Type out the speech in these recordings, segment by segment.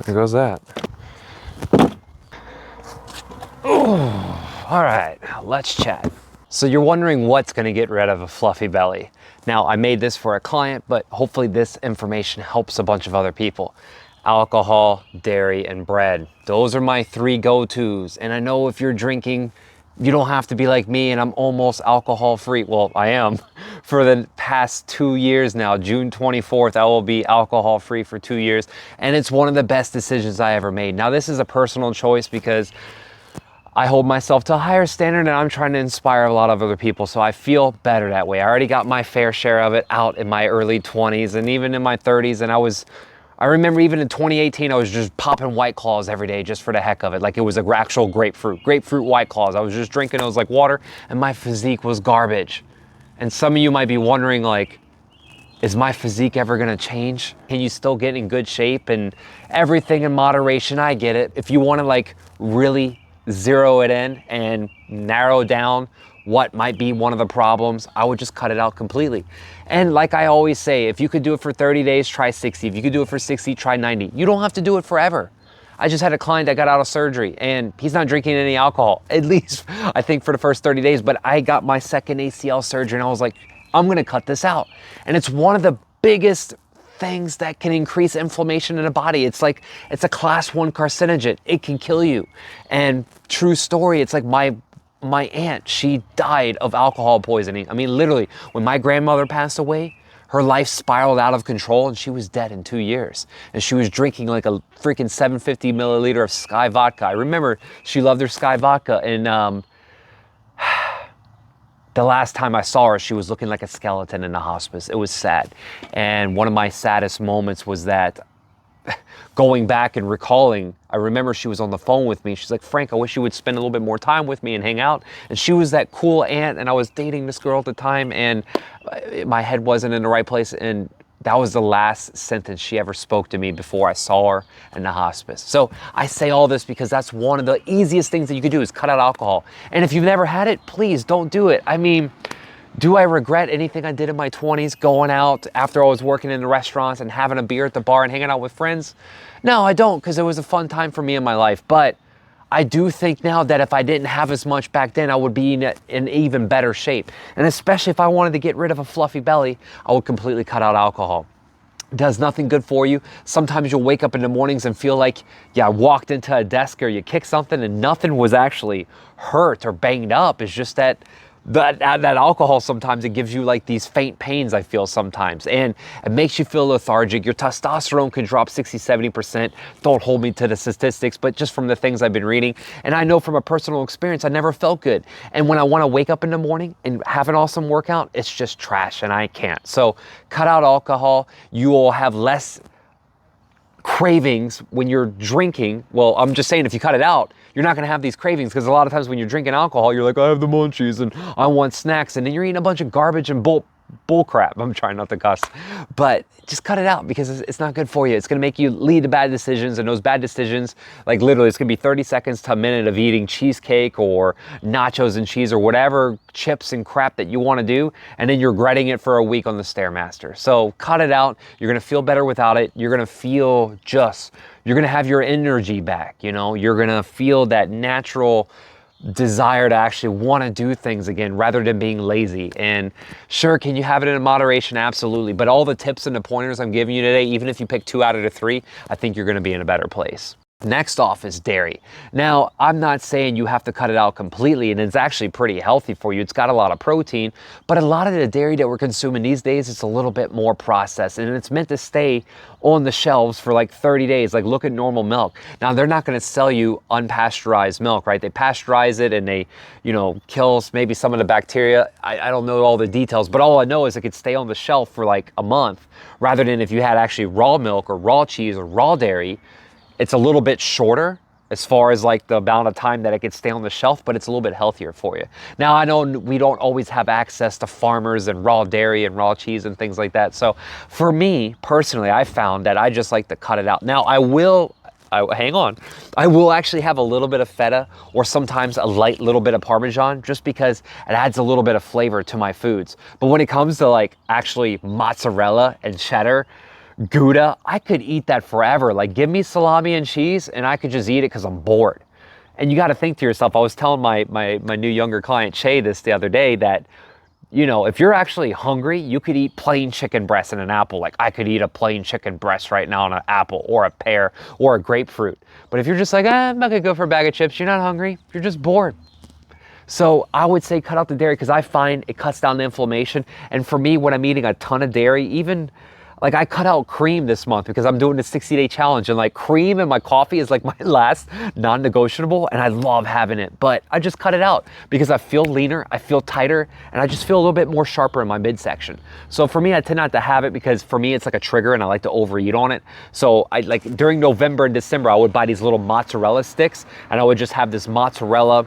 there goes that. All right, let's chat. So you're wondering what's gonna get rid of a fluffy belly. Now, I made this for a client, but hopefully this information helps a bunch of other people. Alcohol, dairy, and bread. Those are my 3 go-tos. And I know if you're drinking, you don't have to be like me and I'm almost alcohol free. Well, I am for the past 2 years now. June 24th, I will be alcohol free for 2 years. And it's one of the best decisions I ever made. Now, this is a personal choice because I hold myself to a higher standard and I'm trying to inspire a lot of other people. So I feel better that way. I already got my fair share of it out in my early 20s and even in my 30s. And I remember even in 2018, I was just popping White Claws every day just for the heck of it. Like it was an actual grapefruit White Claws. I was just drinking, it was like water and my physique was garbage. And some of you might be wondering like, is my physique ever gonna change? Can you still get in good shape and everything in moderation? I get it. If you wanna like really zero it in and narrow down what might be one of the problems, I would just cut it out completely. And like I always say, if you could do it for 30 days, try 60. If you could do it for 60, try 90. You don't have to do it forever. I just had a client that got out of surgery and he's not drinking any alcohol, at least I think for the first 30 days, but I got my second ACL surgery and I was like, I'm gonna cut this out. And it's one of the biggest things that can increase inflammation in the body. It's like, it's a class 1 carcinogen. It can kill you. And true story, it's like my aunt, she died of alcohol poisoning. I mean, literally, when my grandmother passed away, her life spiraled out of control and she was dead in 2 years. And she was drinking like a freaking 750 milliliter of Sky vodka. I remember she loved her Sky vodka. And the last time I saw her, she was looking like a skeleton in the hospice. It was sad. And one of my saddest moments was that going back and recalling, I remember she was on the phone with me. She's like, Frank, I wish you would spend a little bit more time with me and hang out. And she was that cool aunt, and I was dating this girl at the time, and my head wasn't in the right place. And that was the last sentence she ever spoke to me before I saw her in the hospice. So I say all this because that's one of the easiest things that you could do is cut out alcohol. And if you've never had it, please don't do it. I mean, do I regret anything I did in my 20s, going out after I was working in the restaurants and having a beer at the bar and hanging out with friends? No, I don't, because it was a fun time for me in my life. But I do think now that if I didn't have as much back then, I would be in even better shape. And especially if I wanted to get rid of a fluffy belly, I would completely cut out alcohol. It does nothing good for you. Sometimes you'll wake up in the mornings and feel like you walked into a desk or you kicked something and nothing was actually hurt or banged up. It's just that alcohol, sometimes it gives you like these faint pains, I feel sometimes, and it makes you feel lethargic. Your testosterone can drop 60-70%. Don't hold me to the statistics, but just from the things I've been reading. And I know from a personal experience, I never felt good. And when I want to wake up in the morning and have an awesome workout, it's just trash and I can't. So cut out alcohol. You will have less cravings when you're drinking. Well, I'm just saying, if you cut it out, you're not gonna have these cravings, because a lot of times when you're drinking alcohol, you're like, I have the munchies and I want snacks, and then you're eating a bunch of garbage and bull crap. I'm trying not to cuss, but just cut it out because it's not good for you. It's gonna make you lead to bad decisions, and those bad decisions, like literally, it's gonna be 30 seconds to a minute of eating cheesecake or nachos and cheese or whatever chips and crap that you wanna do, and then you're regretting it for a week on the Stairmaster. So cut it out. You're gonna feel better without it. You're gonna feel you're gonna have your energy back, you know? You're gonna feel that natural desire to actually want to do things again rather than being lazy. And sure, can you have it in moderation? Absolutely. But all the tips and the pointers I'm giving you today, even if you pick 2 out of the 3, I think you're going to be in a better place. Next off is dairy. Now, I'm not saying you have to cut it out completely, and it's actually pretty healthy for you. It's got a lot of protein, but a lot of the dairy that we're consuming these days, it's a little bit more processed, and it's meant to stay on the shelves for like 30 days. Like, look at normal milk. Now, they're not going to sell you unpasteurized milk, right? They pasteurize it and they, kill maybe some of the bacteria. I don't know all the details, but all I know is it could stay on the shelf for like a month, rather than if you had actually raw milk or raw cheese or raw dairy. It's a little bit shorter as far as like the amount of time that it could stay on the shelf, but it's a little bit healthier for you. Now, I know we don't always have access to farmers and raw dairy and raw cheese and things like that. So for me personally, I found that I just like to cut it out. Now, I will actually have a little bit of feta or sometimes a light little bit of Parmesan, just because it adds a little bit of flavor to my foods. But when it comes to like actually mozzarella and cheddar, Gouda, I could eat that forever. Like, give me salami and cheese and I could just eat it because I'm bored. And you got to think to yourself, I was telling my new younger client, Shay, this the other day, that, you know, if you're actually hungry, you could eat plain chicken breast and an apple. Like, I could eat a plain chicken breast right now on an apple or a pear or a grapefruit. But if you're just like, I'm not going to go for a bag of chips, you're not hungry, you're just bored. So I would say cut out the dairy because I find it cuts down the inflammation. And for me, when I'm eating a ton of dairy, even like I cut out cream this month because I'm doing the 60-day challenge, and like cream in my coffee is like my last non-negotiable, and I love having it, but I just cut it out because I feel leaner, I feel tighter, and I just feel a little bit more sharper in my midsection. So for me, I tend not to have it because for me, it's like a trigger and I like to overeat on it. So I like during November and December, I would buy these little mozzarella sticks and I would just have this mozzarella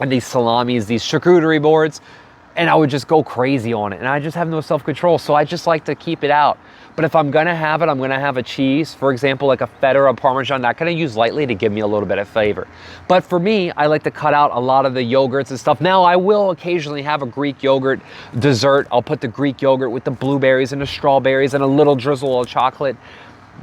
and these salamis, these charcuterie boards, and I would just go crazy on it. And I just have no self-control. So I just like to keep it out. But if I'm gonna have it, I'm gonna have a cheese, for example, like a feta or a Parmesan, that kind of use lightly to give me a little bit of flavor. But for me, I like to cut out a lot of the yogurts and stuff. Now, I will occasionally have a Greek yogurt dessert. I'll put the Greek yogurt with the blueberries and the strawberries and a little drizzle of chocolate.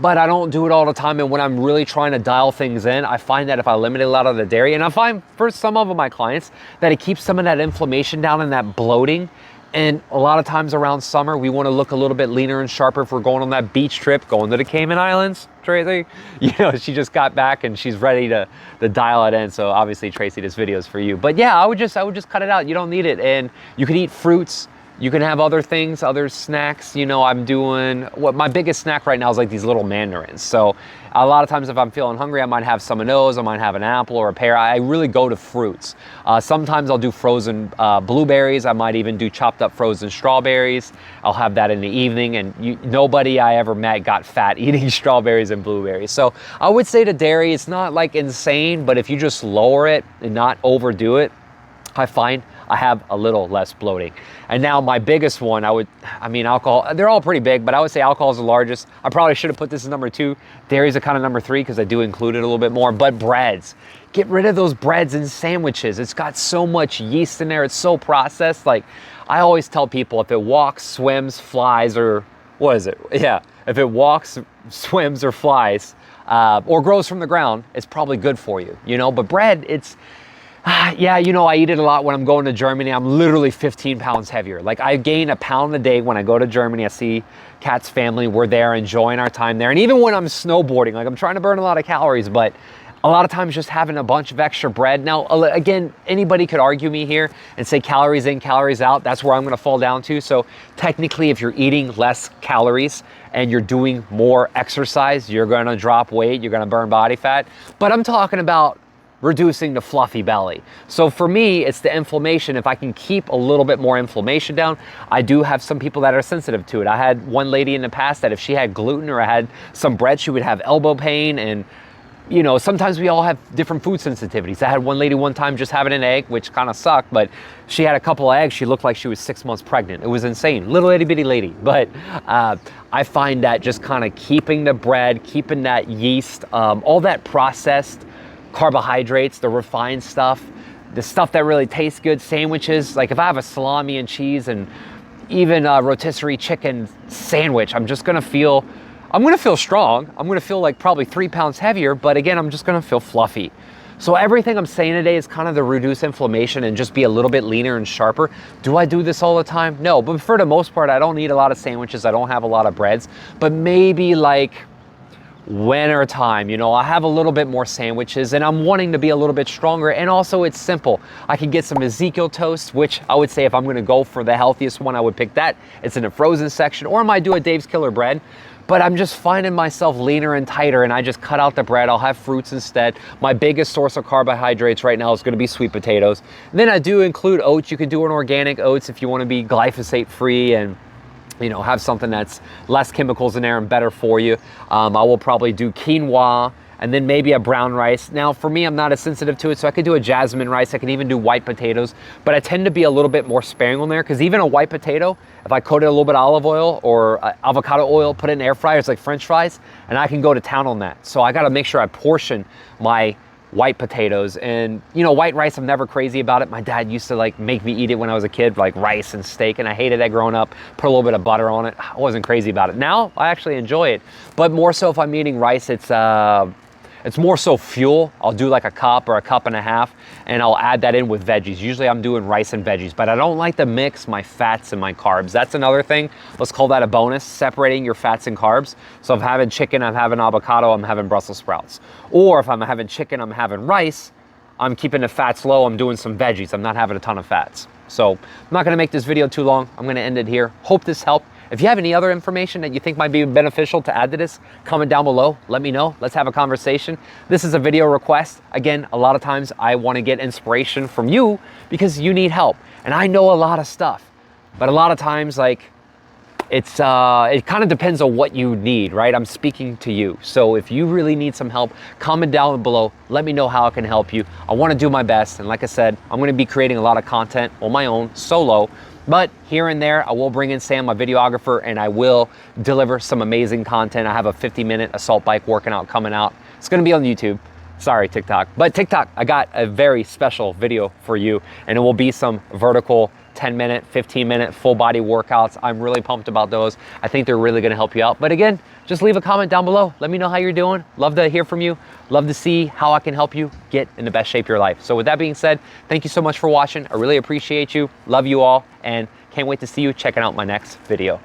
But I don't do it all the time, and when I'm really trying to dial things in, I find that if I eliminate a lot of the dairy, and I find for some of my clients that it keeps some of that inflammation down and that bloating. And a lot of times around summer, we want to look a little bit leaner and sharper if we're going on that beach trip, going to the Cayman Islands, Tracy. You know, she just got back and she's ready to dial it in. So obviously, Tracy, this video is for you. But yeah, I would just cut it out. You don't need it. And you can eat fruits. You can have other things, other snacks. You know, I'm doing, what my biggest snack right now is like these little mandarins. So a lot of times if I'm feeling hungry, I might have some of those. I might have an apple or a pear. I really go to fruits. Sometimes I'll do frozen blueberries. I might even do chopped up frozen strawberries. I'll have that in the evening. And nobody I ever met got fat eating strawberries and blueberries. So I would say the dairy, it's not like insane, but if you just lower it and not overdo it, I find I have a little less bloating. And now my biggest one, alcohol, they're all pretty big, but I would say alcohol is the largest. I probably should have put this as number 2. Dairies are kind of number 3 because I do include it a little bit more. But breads, get rid of those breads and sandwiches. It's got so much yeast in there. It's so processed. Like I always tell people, if it walks, swims, flies, or what is it? Yeah, if it walks, swims, or flies, or grows from the ground, it's probably good for you, you know? But bread, it's, yeah, you know, I eat it a lot when I'm going to Germany. I'm literally 15 pounds heavier. Like I gain a pound a day when I go to Germany. I see Kat's family. We're there enjoying our time there. And even when I'm snowboarding, like I'm trying to burn a lot of calories, but a lot of times just having a bunch of extra bread. Now, again, anybody could argue me here and say calories in, calories out. That's where I'm going to fall down to. So technically, if you're eating less calories and you're doing more exercise, you're going to drop weight. You're going to burn body fat. But I'm talking about reducing the fluffy belly. So for me, it's the inflammation. If I can keep a little bit more inflammation down, I do have some people that are sensitive to it. I had one lady in the past that if she had gluten or I had some bread, she would have elbow pain. And you know, sometimes we all have different food sensitivities. I had one lady one time just having an egg, which kind of sucked, but she had a couple of eggs. She looked like she was 6 months pregnant. It was insane. Little itty bitty lady. But I find that just kind of keeping the bread, keeping that yeast, all that processed carbohydrates, the refined stuff, the stuff that really tastes good, sandwiches. Like if I have a salami and cheese and even a rotisserie chicken sandwich, I'm gonna feel strong. I'm gonna feel like probably 3 pounds heavier, but again, I'm just gonna feel fluffy. So everything I'm saying today is kind of to reduce inflammation and just be a little bit leaner and sharper. Do I do this all the time? No, but for the most part, I don't eat a lot of sandwiches. I don't have a lot of breads, but maybe like winter time, you know, I have a little bit more sandwiches and I'm wanting to be a little bit stronger. And also it's simple. I can get some Ezekiel toast, which I would say if I'm going to go for the healthiest one, I would pick that. It's in the frozen section, or I might do a Dave's Killer bread. But I'm just finding myself leaner and tighter, and I just cut out the bread. I'll have fruits instead. My biggest source of carbohydrates right now is going to be sweet potatoes. And then I do include oats. You can do an organic oats if you want to be glyphosate free and, you know, have something that's less chemicals in there and better for you. I will probably do quinoa and then maybe a brown rice. Now for me, I'm not as sensitive to it, so I could do a jasmine rice. I can even do white potatoes, but I tend to be a little bit more sparing on there because even a white potato, if I coat it a little bit of olive oil or avocado oil, put it in the air fryer, it's like French fries, and I can go to town on that. So I got to make sure I portion my white potatoes. And you know, white rice, I'm never crazy about it. My dad used to like make me eat it when I was a kid, like rice and steak, and I hated that growing up. Put a little bit of butter on it. I wasn't crazy about it. Now I actually enjoy it, but more so if I'm eating rice, it's more so fuel. I'll do like a cup or a cup and a half, and I'll add that in with veggies. Usually I'm doing rice and veggies, but I don't like to mix my fats and my carbs. That's another thing. Let's call that a bonus, separating your fats and carbs. So if I'm having chicken, I'm having avocado, I'm having Brussels sprouts. Or if I'm having chicken, I'm having rice, I'm keeping the fats low, I'm doing some veggies. I'm not having a ton of fats. So I'm not gonna make this video too long. I'm gonna end it here. Hope this helped. If you have any other information that you think might be beneficial to add to this, comment down below, let me know. Let's have a conversation. This is a video request. Again, a lot of times I want to get inspiration from you because you need help. And I know a lot of stuff, but a lot of times like it kind of depends on what you need, right? I'm speaking to you. So if you really need some help, comment down below. Let me know how I can help you. I want to do my best. And like I said, I'm going to be creating a lot of content on my own, solo. But here and there, I will bring in Sam, my videographer, and I will deliver some amazing content. I have a 50-minute assault bike working out coming out. It's gonna be on YouTube. Sorry, TikTok. But TikTok, I got a very special video for you, and it will be some vertical 10-minute, 15-minute full body workouts. I'm really pumped about those. I think they're really gonna help you out. But again, just leave a comment down below. Let me know how you're doing. Love to hear from you. Love to see how I can help you get in the best shape of your life. So with that being said, thank you so much for watching. I really appreciate you. Love you all, and can't wait to see you checking out my next video.